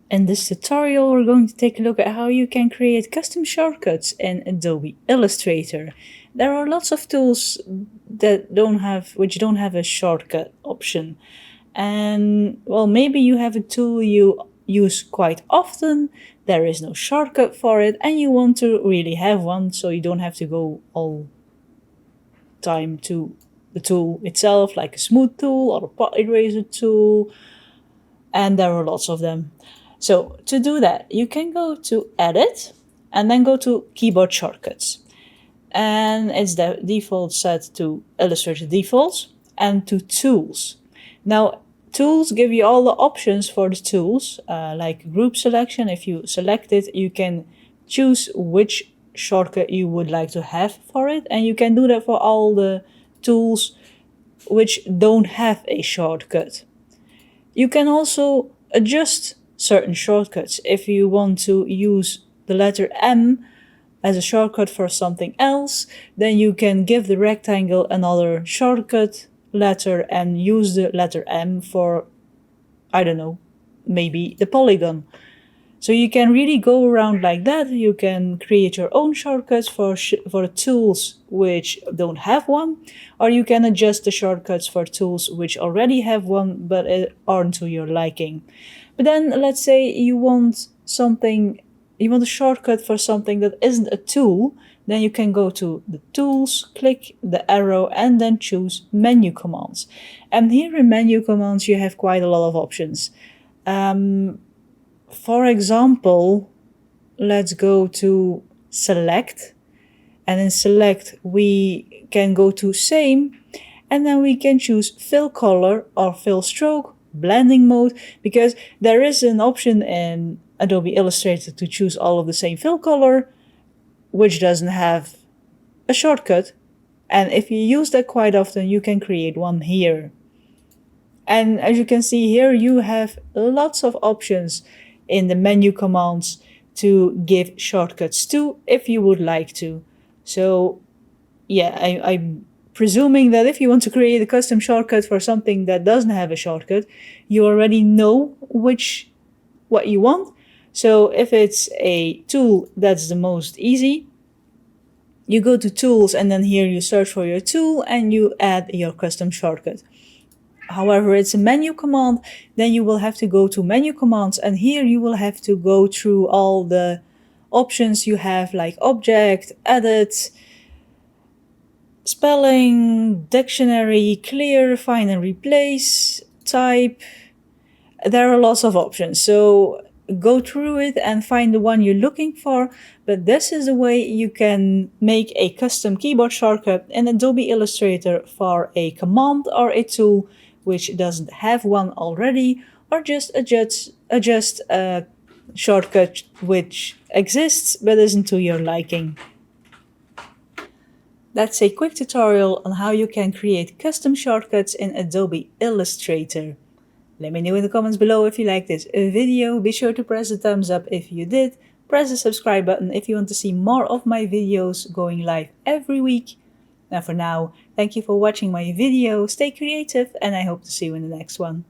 In this tutorial, we're going to take a look at how you can create custom shortcuts in Adobe Illustrator. There are lots of tools that which don't have a shortcut option. And well, maybe you have a tool you use quite often, there is no shortcut for it, and you want to really have one so you don't have to go all time to the tool itself, like a smooth tool or a pot eraser tool, and there are lots of them. So to do that, you can go to Edit and then go to Keyboard Shortcuts. And it's the default set to Illustrator Defaults and to Tools. Now, Tools give you all the options for the tools, like Group Selection. If you select it, you can choose which shortcut you would like to have for it. And you can do that for all the tools which don't have a shortcut. You can also adjust certain shortcuts. If you want to use the letter M as a shortcut for something else, then you can give the rectangle another shortcut letter and use the letter M for, I don't know, maybe the polygon. So you can really go around like that. You can create your own shortcuts for tools which don't have one, or you can adjust the shortcuts for tools which already have one but aren't to your liking. But then let's say you want a shortcut for something that isn't a tool, then you can go to the tools, click the arrow, and then choose menu commands. And here in menu commands, you have quite a lot of options. For example, let's go to select, and in select we can go to same, and then we can choose fill color or fill stroke, blending mode, because there is an option in Adobe Illustrator to choose all of the same fill color, which doesn't have a shortcut. And if you use that quite often, you can create one here. And as you can see here, you have lots of options in the menu commands to give shortcuts to if you would like to. So yeah, I'm presuming that if you want to create a custom shortcut for something that doesn't have a shortcut, you already know what you want. So if it's a tool, that's the most easy. You go to tools and then here you search for your tool and you add your custom shortcut. However, it's a menu command, then you will have to go to menu commands, and here you will have to go through all the options you have, like object, edit, spelling, dictionary, clear, find and replace, type. There are lots of options, so go through it and find the one you're looking for. But this is the way you can make a custom keyboard shortcut in Adobe Illustrator for a command or a tool which doesn't have one already, or just adjust a shortcut which exists but isn't to your liking. That's a quick tutorial on how you can create custom shortcuts in Adobe Illustrator. Let me know in the comments below if you liked this video. Be sure to press the thumbs up if you did. Press the subscribe button if you want to see more of my videos going live every week. Now for now, thank you for watching my video, stay creative, and I hope to see you in the next one.